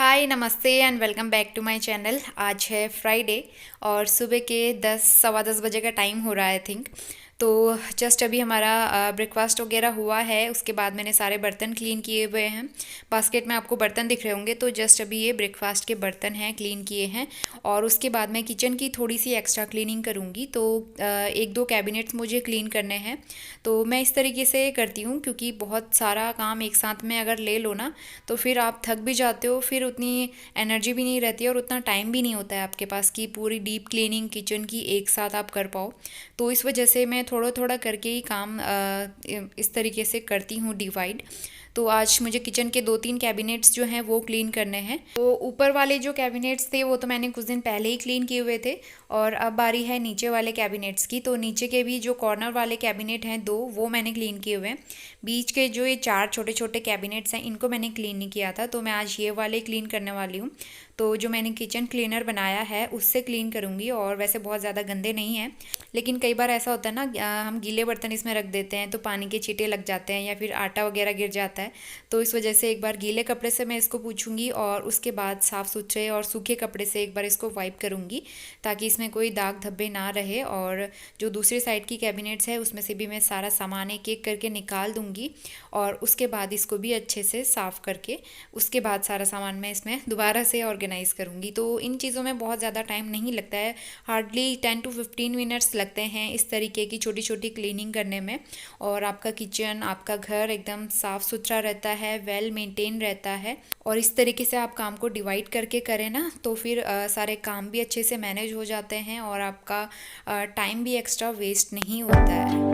हाय नमस्ते and welcome back to my channel. आज है फ्राइडे और सुबह के 10 सवा 10 बजे का टाइम हो रहा है आई थिंक। तो जस्ट अभी हमारा ब्रेकफास्ट वगैरह हुआ है। उसके बाद मैंने सारे बर्तन क्लीन किए हुए हैं। बास्केट में आपको बर्तन दिख रहे होंगे, तो जस्ट अभी ये ब्रेकफास्ट के बर्तन हैं, क्लीन किए हैं। और उसके बाद मैं किचन की थोड़ी सी एक्स्ट्रा क्लीनिंग करूँगी। तो एक दो कैबिनेट्स मुझे क्लीन करने हैं। तो मैं इस तरीके से करती हूँ क्योंकि बहुत सारा काम एक साथ में अगर ले लो ना तो फिर आप थक भी जाते हो, फिर उतनी एनर्जी भी नहीं रहती और उतना टाइम भी नहीं होता है आपके पास कि पूरी डीप क्लीनिंग किचन की एक साथ आप कर पाओ। तो इस वजह से मैं थोड़ा थोड़ा करके ही काम इस तरीके से करती हूँ डिवाइड। तो आज मुझे किचन के 2-3 कैबिनेट्स जो हैं वो क्लीन करने हैं। तो ऊपर वाले जो कैबिनेट्स थे वो तो मैंने कुछ दिन पहले ही क्लीन किए हुए थे और अब बारी है नीचे वाले कैबिनेट्स की। तो नीचे के भी जो कॉर्नर वाले कैबिनेट हैं 2, वो मैंने क्लीन किए हुए हैं। बीच के जो ये 4 छोटे छोटे कैबिनेट्स हैं इनको मैंने क्लीन नहीं किया था, तो मैं आज ये वाले क्लीन करने वाली हूँ। तो जो मैंने किचन क्लीनर बनाया है उससे क्लीन करूँगी। और वैसे बहुत ज़्यादा गंदे नहीं हैं, लेकिन कई बार ऐसा होता है ना, हम गीले बर्तन इसमें रख देते हैं तो पानी के छींटे लग जाते हैं या फिर आटा वगैरह गिर जाता है। तो इस वजह से एक बार गीले कपड़े से मैं इसको पूछूंगी और उसके बाद साफ़ सुथरे और सूखे कपड़े से एक बार इसको वाइप करूँगी ताकि इसमें कोई दाग धब्बे ना रहे। और जो दूसरी साइड की कैबिनेट्स है उसमें से भी मैं सारा सामान एक एक करके निकाल दूँगी और उसके बाद इसको भी अच्छे से साफ़ करके उसके बाद सारा सामान मैं इसमें दोबारा से ऑर्गेनाइज़ करूँगी। तो इन चीज़ों में बहुत ज़्यादा टाइम नहीं लगता है, हार्डली 10 to 15 मिनट्स लगते हैं इस तरीके की छोटी छोटी क्लीनिंग करने में। और आपका किचन, आपका घर एकदम साफ़ सुथरा रहता है, वेल मेंटेन रहता है। और इस तरीके से आप काम को डिवाइड करके करें ना तो फिर सारे काम भी अच्छे से मैनेज हो जाते हैं और आपका टाइम भी एक्स्ट्रा वेस्ट नहीं होता है।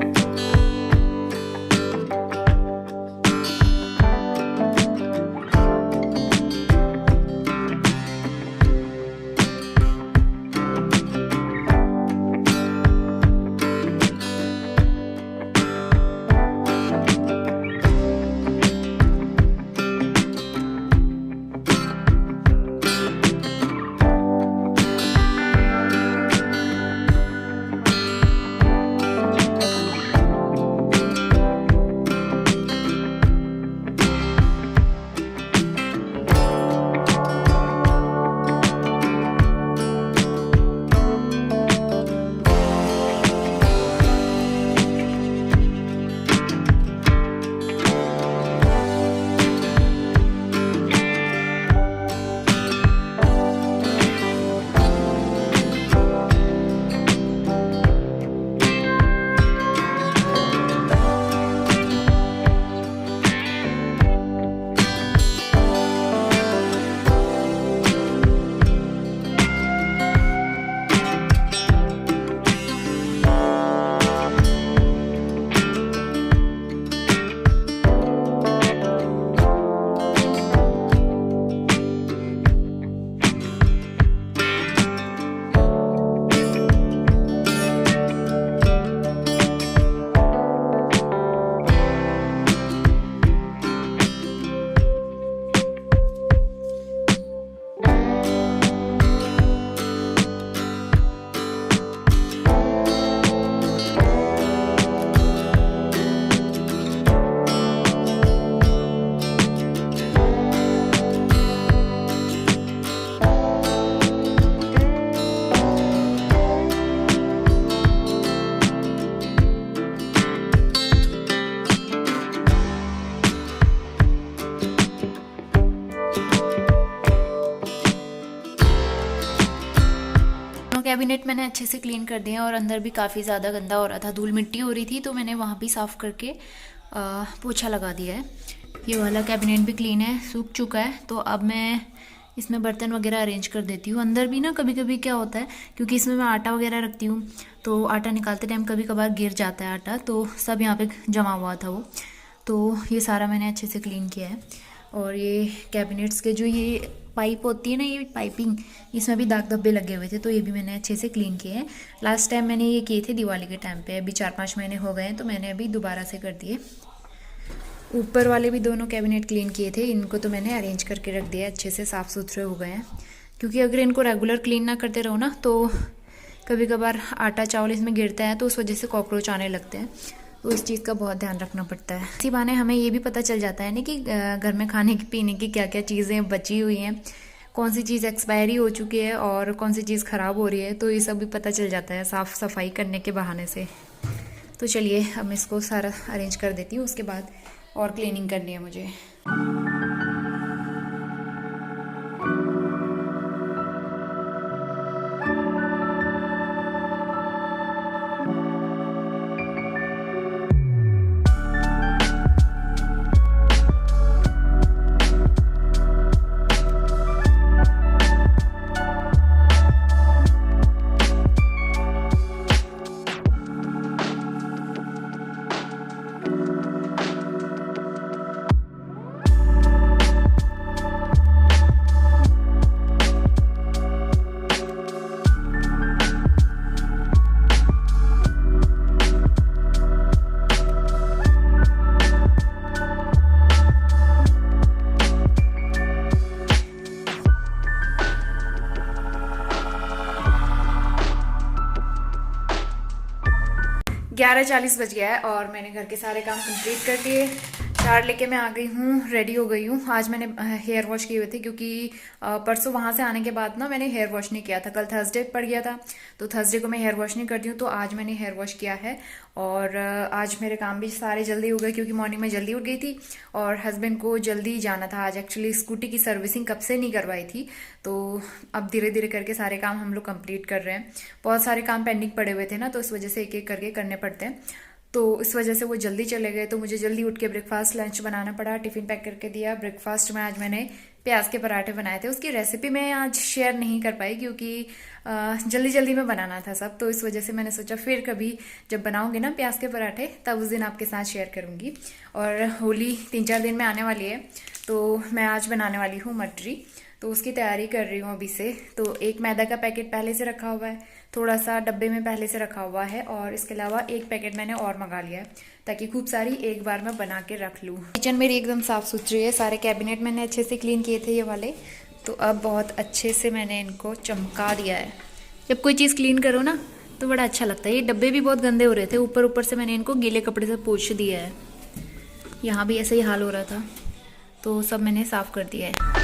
कैबिनेट मैंने अच्छे से क्लीन कर दिया और अंदर भी काफ़ी ज़्यादा गंदा हो रहा था, धूल मिट्टी हो रही थी, तो मैंने वहाँ भी साफ़ करके पोछा लगा दिया है। ये वाला कैबिनेट भी क्लीन है, सूख चुका है। तो अब मैं इसमें बर्तन वगैरह अरेंज कर देती हूँ। अंदर भी ना कभी कभी क्या होता है, क्योंकि इसमें मैं आटा वगैरह रखती हूँ तो आटा निकालते टाइम कभी कभार गिर जाता है आटा, तो सब यहाँ पे जमा हुआ था वो। तो ये सारा मैंने अच्छे से क्लीन किया है। और ये कैबिनेट्स के जो ये पाइप होती है ना, ये पाइपिंग, इसमें भी दाग धब्बे लगे हुए थे, तो ये भी मैंने अच्छे से क्लीन किए हैं। लास्ट टाइम मैंने ये किए थे दिवाली के टाइम पे, अभी 4-5 महीने हो गए हैं, तो मैंने अभी दोबारा से कर दिए। ऊपर वाले भी दोनों कैबिनेट क्लीन किए थे, इनको तो मैंने अरेंज करके रख दिया, अच्छे से साफ़ सुथरे हो गए हैं। क्योंकि अगर इनको रेगुलर क्लीन ना करते रहो ना तो कभी कभार आटा चावल इसमें गिरता है, तो उस वजह से कॉकरोच आने लगते हैं, तो इस चीज़ का बहुत ध्यान रखना पड़ता है। इसी बहाने हमें ये भी पता चल जाता है ना कि घर में खाने की पीने की क्या क्या चीज़ें बची हुई हैं, कौन सी चीज़ एक्सपायरी हो चुकी है और कौन सी चीज़ ख़राब हो रही है, तो ये सब भी पता चल जाता है साफ़ सफाई करने के बहाने से। तो चलिए अब मैं इसको सारा अरेंज कर देती हूँ, उसके बाद और क्लीनिंग करनी है मुझे। 11:40 बज गया है और मैंने घर के सारे काम कंप्लीट कर दिए। कार लेके मैं आ गई हूँ, रेडी हो गई हूँ। आज मैंने हेयर वॉश किए हुए थे क्योंकि परसों वहाँ से आने के बाद ना मैंने हेयर वॉश नहीं किया था। कल थर्सडे पड़ गया था तो थर्सडे को मैं हेयर वॉश नहीं करती हूँ, तो आज मैंने हेयर वॉश किया है। और आज मेरे काम भी सारे जल्दी हो गए क्योंकि मॉर्निंग में जल्दी उठ गई थी और हस्बैंड को जल्दी जाना था आज। एक्चुअली स्कूटी की सर्विसिंग कब से नहीं करवाई थी, तो अब धीरे धीरे करके सारे काम हम लोग कंप्लीट कर रहे हैं। बहुत सारे काम पेंडिंग पड़े हुए थे ना, तो इस वजह से एक एक करके करने पड़ते हैं। तो इस वजह से वो जल्दी चले गए, तो मुझे जल्दी उठ के ब्रेकफास्ट लंच बनाना पड़ा। टिफ़िन पैक करके दिया। ब्रेकफास्ट में आज मैंने प्याज के पराठे बनाए थे। उसकी रेसिपी मैं आज शेयर नहीं कर पाई क्योंकि जल्दी जल्दी में बनाना था सब, तो इस वजह से मैंने सोचा फिर कभी जब बनाऊंगी ना प्याज के पराठे तब उस दिन आपके साथ शेयर करूंगी। और होली 3-4 दिन में आने वाली है, तो मैं आज बनाने वाली हूँ मटरी, तो उसकी तैयारी कर रही हूँ अभी से। तो एक मैदा का पैकेट पहले से रखा हुआ है, थोड़ा सा डब्बे में पहले से रखा हुआ है, और इसके अलावा एक पैकेट मैंने और मंगा लिया है ताकि खूब सारी एक बार में बना के रख लूँ। किचन मेरी एकदम साफ़ सुथरी है, सारे कैबिनेट मैंने अच्छे से क्लीन किए थे ये वाले, तो अब बहुत अच्छे से मैंने इनको चमका दिया है। जब कोई चीज़ क्लीन करो ना तो बड़ा अच्छा लगता है। ये डब्बे भी बहुत गंदे हो रहे थे, ऊपर ऊपर से मैंने इनको गीले कपड़े से पोंछ दिया है। यहाँ भी ऐसे ही हाल हो रहा था, तो सब मैंने साफ़ कर दिया है।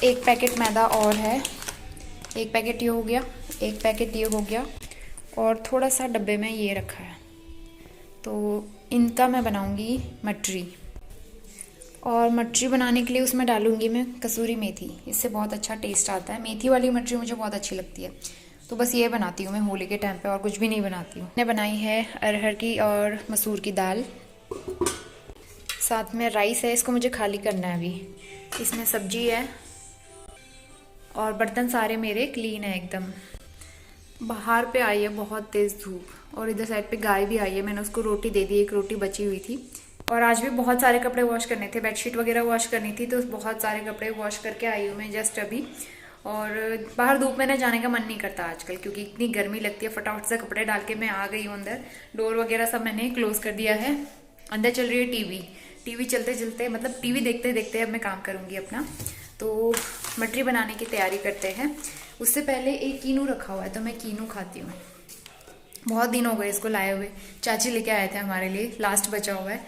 एक पैकेट मैदा और है, एक पैकेट ये हो गया, एक पैकेट ये हो गया, और थोड़ा सा डब्बे में ये रखा है। तो इनका मैं बनाऊंगी मटरी, और मटरी बनाने के लिए उसमें डालूंगी मैं कसूरी मेथी। इससे बहुत अच्छा टेस्ट आता है। मेथी वाली मटरी मुझे बहुत अच्छी लगती है, तो बस ये बनाती हूँ मैं होली के टाइम पे, और कुछ भी नहीं बनाती हूँ। मैंने बनाई है अरहर की और मसूर की दाल, साथ में राइस है। इसको मुझे खाली करना है अभी। इसमें सब्जी है और बर्तन सारे मेरे क्लीन है एकदम। बाहर पे आई है बहुत तेज़ धूप, और इधर साइड पे गाय भी आई है। मैंने उसको रोटी दे दी, एक रोटी बची हुई थी। और आज भी बहुत सारे कपड़े वॉश करने थे, बेडशीट वगैरह वॉश करनी थी, तो बहुत सारे कपड़े वॉश करके आई हूँ मैं जस्ट अभी। और बाहर धूप में ना जाने का मन नहीं करता आजकल क्योंकि इतनी गर्मी लगती है। फटाफट से कपड़े डाल के मैं आ गई हूँ अंदर। डोर वगैरह सब मैंने क्लोज कर दिया है। अंदर चल रही है टीवी चलते चलते, मतलब टीवी देखते देखते अब मैं काम करूँगी अपना। तो मटरी बनाने की तैयारी करते हैं। उससे पहले एक कीनू रखा हुआ है, तो मैं कीनू खाती हूँ। बहुत दिन हो गए इसको लाए हुए, चाची लेके आए थे हमारे लिए, लास्ट बचा हुआ है,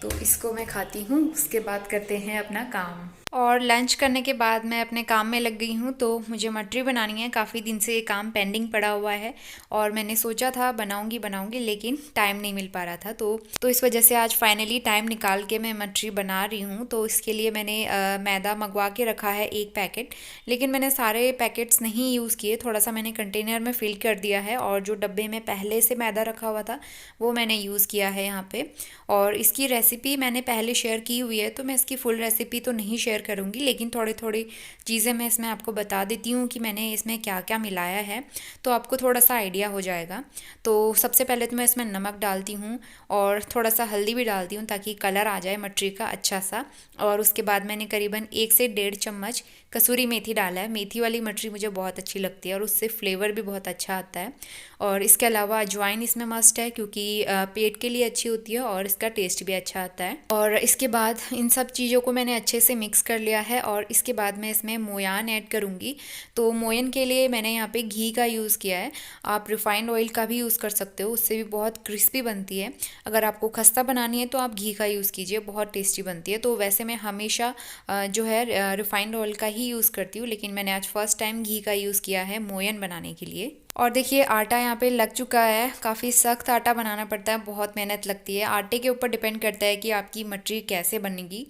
तो इसको मैं खाती हूँ। उसके बाद करते हैं अपना काम। और लंच करने के बाद मैं अपने काम में लग गई हूँ। तो मुझे मटरी बनानी है, काफ़ी दिन से ये काम पेंडिंग पड़ा हुआ है और मैंने सोचा था बनाऊंगी लेकिन टाइम नहीं मिल पा रहा था। तो इस वजह से आज फाइनली टाइम निकाल के मैं मटरी बना रही हूँ। तो इसके लिए मैंने मैदा मंगवा के रखा है एक पैकेट, लेकिन मैंने सारे पैकेट्स नहीं यूज़ किए। थोड़ा सा मैंने कंटेनर में फिल कर दिया है, और जो डब्बे में पहले से मैदा रखा हुआ था वो मैंने यूज़ किया है यहाँ पे। और इसकी रेसिपी मैंने पहले शेयर की हुई है, तो मैं इसकी फुल रेसिपी तो नहीं शेयर करूँगी, लेकिन थोड़ी थोड़ी चीज़ें मैं इसमें आपको बता देती हूँ कि मैंने इसमें क्या क्या मिलाया है, तो आपको थोड़ा सा आइडिया हो जाएगा। तो सबसे पहले तो मैं इसमें नमक डालती हूँ और थोड़ा सा हल्दी भी डालती हूँ ताकि कलर आ जाए मटरी का अच्छा सा। और उसके बाद मैंने करीबन 1 से 1.5 चम्मच कसूरी मेथी डाला है। मेथी वाली मटरी मुझे बहुत अच्छी लगती है और उससे फ्लेवर भी बहुत अच्छा आता है। और इसके अलावा अजवाइन इसमें मस्ट है क्योंकि पेट के लिए अच्छी होती है और इसका टेस्ट भी अच्छा आता है। और इसके बाद इन सब चीज़ों को मैंने अच्छे से मिक्स कर लिया है और इसके बाद मैं इसमें मोयान ऐड करूँगी। तो मोयन के लिए मैंने यहाँ पे घी का यूज़ किया है, आप रिफाइंड ऑयल का भी यूज़ कर सकते हो, उससे भी बहुत क्रिस्पी बनती है। अगर आपको खस्ता बनानी है तो आप घी का यूज़ कीजिए, बहुत टेस्टी बनती है। तो वैसे मैं हमेशा जो है रिफाइंड ऑयल का ही यूज़ करती हूँ, लेकिन मैंने आज फर्स्ट टाइम घी का यूज़ किया है मोयन बनाने के लिए। और देखिए आटा यहाँ पे लग चुका है, काफ़ी सख्त आटा बनाना पड़ता है, बहुत मेहनत लगती है। आटे के ऊपर डिपेंड करता है कि आपकी मटरी कैसे बनेगी,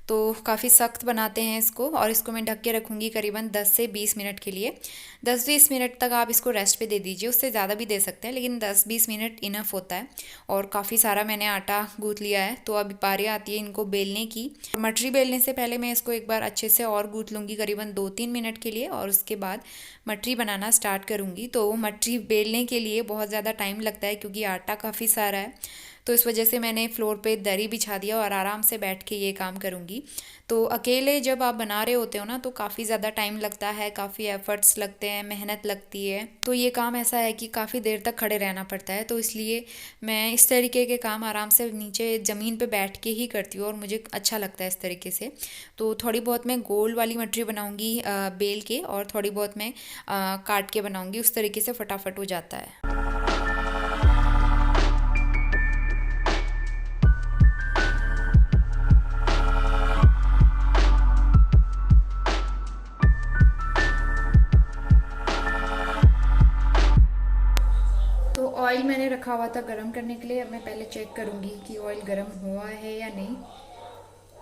तो काफ़ी सख्त बनाते हैं इसको। और इसको मैं ढक के रखूँगी करीबन 10 से 20 मिनट के लिए। 10-20 मिनट तक आप इसको रेस्ट पे दे दीजिए, उससे ज़्यादा भी दे सकते हैं, लेकिन 10-20 मिनट इनफ होता है। और काफ़ी सारा मैंने आटा गूँथ लिया है, तो अब बारी आती है इनको बेलने की। मटरी बेलने से पहले मैं इसको एक बार अच्छे से और गूँथ लूँगी करीबन 2-3 मिनट के लिए, और उसके बाद मटरी बनाना स्टार्ट करूँगी। तो मटरी बेलने के लिए बहुत ज़्यादा टाइम लगता है क्योंकि आटा काफ़ी सारा है, तो इस वजह से मैंने फ्लोर पे दरी बिछा दिया और आराम से बैठ के ये काम करूँगी। तो अकेले जब आप बना रहे होते हो ना, तो काफ़ी ज़्यादा टाइम लगता है, काफ़ी एफ़र्ट्स लगते हैं, मेहनत लगती है। तो ये काम ऐसा है कि काफ़ी देर तक खड़े रहना पड़ता है, तो इसलिए मैं इस तरीके के काम आराम से नीचे ज़मीन पे बैठ के ही करती हूँ और मुझे अच्छा लगता है इस तरीके से। तो थोड़ी बहुत मैं गोल वाली मटरी बनाऊँगी बेल के, और थोड़ी बहुत मैं काट के बनाऊँगी, उस तरीके से फटाफट हो जाता है। ऑयल मैंने रखा हुआ था गरम करने के लिए। अब मैं पहले चेक करूँगी कि ऑयल गरम हुआ है या नहीं।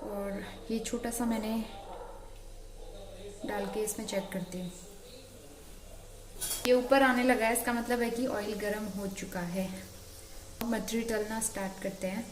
और ये छोटा सा मैंने डाल के इसमें चेक करती हूँ, ये ऊपर आने लगा है, इसका मतलब है कि ऑयल गरम हो चुका है। मटरी तलना स्टार्ट करते हैं।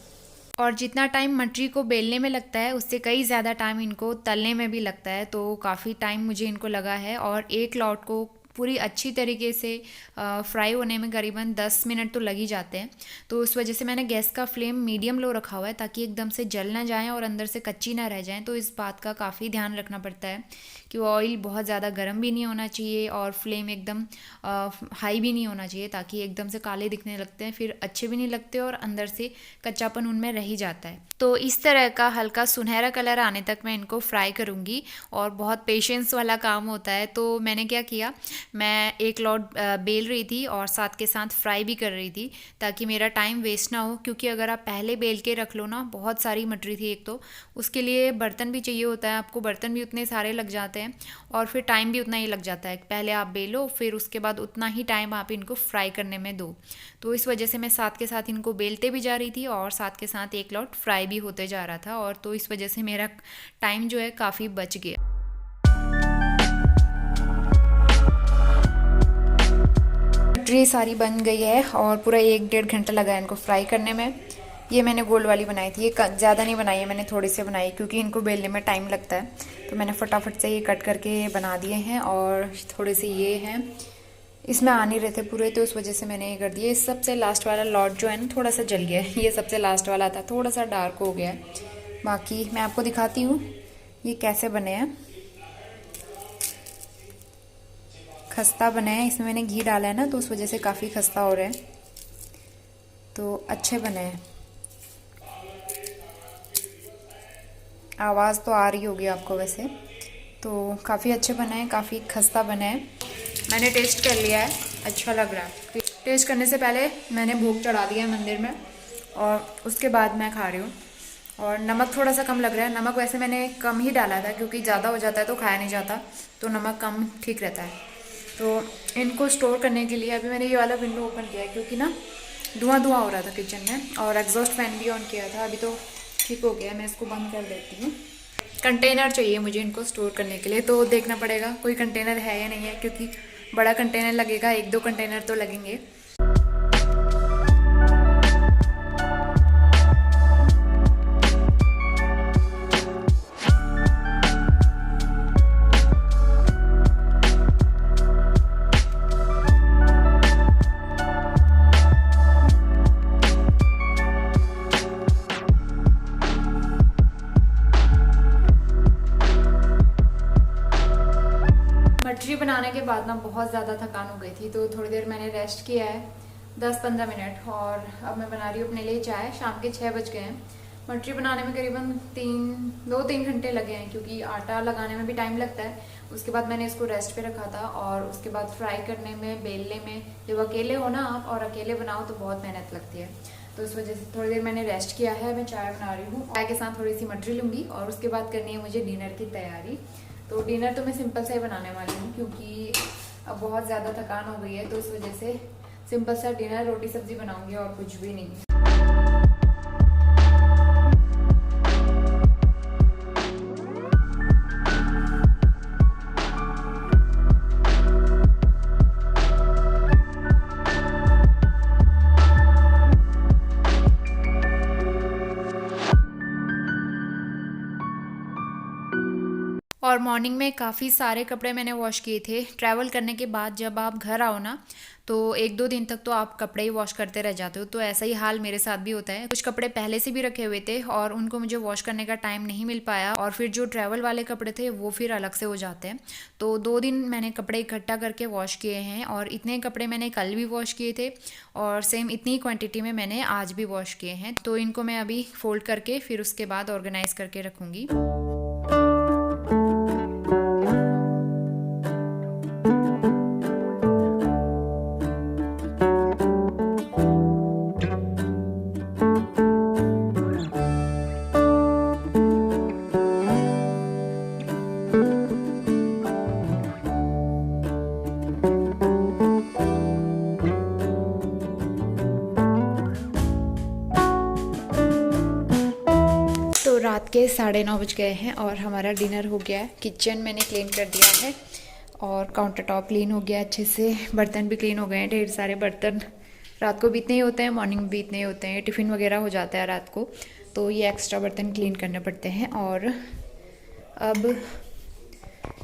और जितना टाइम मटरी को बेलने में लगता है, उससे कई ज़्यादा टाइम इनको तलने में भी लगता है, तो काफ़ी टाइम मुझे इनको लगा है। और एक लॉट को पूरी अच्छी तरीके से फ्राई होने में करीबन 10 मिनट तो लग ही जाते हैं। तो उस वजह से मैंने गैस का फ्लेम मीडियम लो रखा हुआ है, ताकि एकदम से जल ना जाएं और अंदर से कच्ची ना रह जाएं। तो इस बात का काफ़ी ध्यान रखना पड़ता है कि ऑयल बहुत ज़्यादा गर्म भी नहीं होना चाहिए और फ्लेम एकदम हाई भी नहीं होना चाहिए, ताकि एकदम से काले दिखने लगते हैं, फिर अच्छे भी नहीं लगते और अंदर से कच्चापन उनमें रह ही जाता है। तो इस तरह का हल्का सुनहरा कलर आने तक मैं इनको फ्राई करूँगी, और बहुत पेशेंस वाला काम होता है। तो मैंने क्या किया, मैं एक लॉट बेल रही थी और साथ के साथ फ्राई भी कर रही थी, ताकि मेरा टाइम वेस्ट ना हो। क्योंकि अगर आप पहले बेल के रख लो ना, बहुत सारी मटरी थी एक तो, उसके लिए बर्तन भी चाहिए होता है आपको, बर्तन भी उतने सारे लग जाते हैं और फिर टाइम भी उतना ही लग जाता है। पहले आप बेलो, फिर उसके बाद उतना ही टाइम आप इनको फ्राई करने में दो। तो इस वजह से मैं साथ के साथ इनको बेलते भी जा रही थी और साथ के साथ एक लॉट फ्राई भी होते जा रहा था, और तो इस वजह से मेरा टाइम जो है काफ़ी बच गया। मटरी सारी बन गई है और पूरा 1-1.5 घंटा लगा है इनको फ्राई करने में। ये मैंने गोल वाली बनाई थी, ये ज़्यादा नहीं बनाई है मैंने, थोड़ी सी बनाई, क्योंकि इनको बेलने में टाइम लगता है। तो मैंने फटाफट से ये कट करके बना दिए हैं। और थोड़े से ये हैं, इसमें आ नहीं रहे थे पूरे, तो उस वजह से मैंने ये कर दिया। इस सबसे लास्ट वाला लॉट जो है ना, थोड़ा सा जल गया है, ये सबसे लास्ट वाला था, थोड़ा सा डार्क हो गया है। बाकी मैं आपको दिखाती हूँ ये कैसे बने हैं। खस्ता बने हैं, इसमें मैंने घी डाला है ना, तो उस वजह से काफ़ी खस्ता हो रहे हैं, तो अच्छे बने हैं। आवाज़ तो आ रही होगी आपको वैसे, तो काफ़ी अच्छे बने हैं, काफ़ी खस्ता बने हैं। मैंने टेस्ट कर लिया है, अच्छा लग रहा है। टेस्ट करने से पहले मैंने भोग चढ़ा दिया है मंदिर में, और उसके बाद मैं खा रही हूँ। और नमक थोड़ा सा कम लग रहा है, नमक वैसे मैंने कम ही डाला था, क्योंकि ज़्यादा हो जाता है तो खाया नहीं जाता, तो नमक कम ठीक रहता है। तो इनको स्टोर करने के लिए अभी मैंने ये वाला विंडो ओपन किया है, क्योंकि ना धुआं हो रहा था किचन में, और एग्जॉस्ट फैन भी ऑन किया था। अभी तो ठीक हो गया है, मैं इसको बंद कर देती हूँ। कंटेनर चाहिए मुझे इनको स्टोर करने के लिए, तो देखना पड़ेगा कोई कंटेनर है या नहीं है, क्योंकि बड़ा कंटेनर लगेगा, 1-2 कंटेनर तो लगेंगे। बनाने के बाद ना बहुत ज़्यादा थकान हो गई थी, तो थोड़ी देर मैंने रेस्ट किया है 10-15 मिनट। और अब मैं बना रही हूँ अपने लिए चाय। शाम के 6 बज गए हैं। मटरी बनाने में करीबन 2-3 घंटे लगे हैं, क्योंकि आटा लगाने में भी टाइम लगता है। उसके बाद मैंने इसको रेस्ट पे रखा था, और उसके बाद फ्राई करने में, बेलने में, जब अकेले हो ना आप और अकेले बनाओ तो बहुत मेहनत लगती है। तो इस वजह से थोड़ी देर मैंने रेस्ट किया है। मैं चाय बना रही हूँ, चाय के साथ थोड़ी सी मटरी लूँगी, और उसके बाद करनी है मुझे डिनर की तैयारी। तो डिनर तो मैं सिंपल सा ही बनाने वाली हूँ, क्योंकि अब बहुत ज़्यादा थकान हो गई है, तो इस वजह से सिंपल सा डिनर, रोटी सब्जी बनाऊँगी और कुछ भी नहीं। और मॉर्निंग में काफ़ी सारे कपड़े मैंने वॉश किए थे। ट्रैवल करने के बाद जब आप घर आओ ना, तो 1-2 दिन तक तो आप कपड़े ही वॉश करते रह जाते हो। तो ऐसा ही हाल मेरे साथ भी होता है। कुछ कपड़े पहले से भी रखे हुए थे और उनको मुझे वॉश करने का टाइम नहीं मिल पाया, और फिर जो ट्रैवल वाले कपड़े थे वो फिर अलग से हो जाते हैं। तो 2 दिन मैंने कपड़े इकट्ठा करके वॉश किए हैं, और इतने कपड़े मैंने कल भी वॉश किए थे, और सेम इतनी क्वान्टिटी में मैंने आज भी वॉश किए हैं। तो इनको मैं अभी फोल्ड करके फिर उसके बाद ऑर्गेनाइज करके रखूँगी। तो रात के 9:30 बज गए हैं और हमारा डिनर हो गया है। किचन मैंने क्लीन कर दिया है, और काउंटर टॉप क्लीन हो गया अच्छे से। बर्तन भी क्लीन हो गए हैं, ढेर सारे बर्तन। रात को भी इतने ही होते हैं, मॉर्निंग में भी इतने ही होते हैं। टिफ़िन वगैरह हो जाता है रात को, तो ये एक्स्ट्रा बर्तन क्लीन करने पड़ते हैं। और अब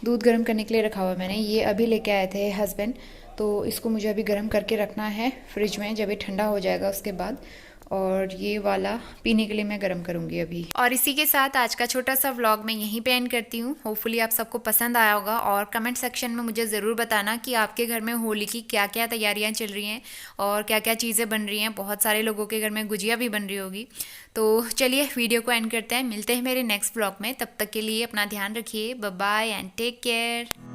दूध गर्म करने के लिए रखा हुआ मैंने, ये अभी लेके आए थे हस्बैंड, तो इसको मुझे अभी गर्म करके रखना है फ्रिज में। जब ये ठंडा हो जाएगा उसके बाद, और ये वाला पीने के लिए मैं गर्म करूँगी अभी। और इसी के साथ आज का छोटा सा व्लॉग मैं यहीं पे एंड करती हूँ। होपफुली आप सबको पसंद आया होगा, और कमेंट सेक्शन में मुझे ज़रूर बताना कि आपके घर में होली की क्या क्या तैयारियाँ चल रही हैं और क्या क्या चीज़ें बन रही हैं। बहुत सारे लोगों के घर में गुजिया भी बन रही होगी। तो चलिए वीडियो को एंड करते हैं, मिलते हैं मेरे नेक्स्ट व्लॉग में। तब तक के लिए अपना ध्यान रखिए। Bye bye and take care.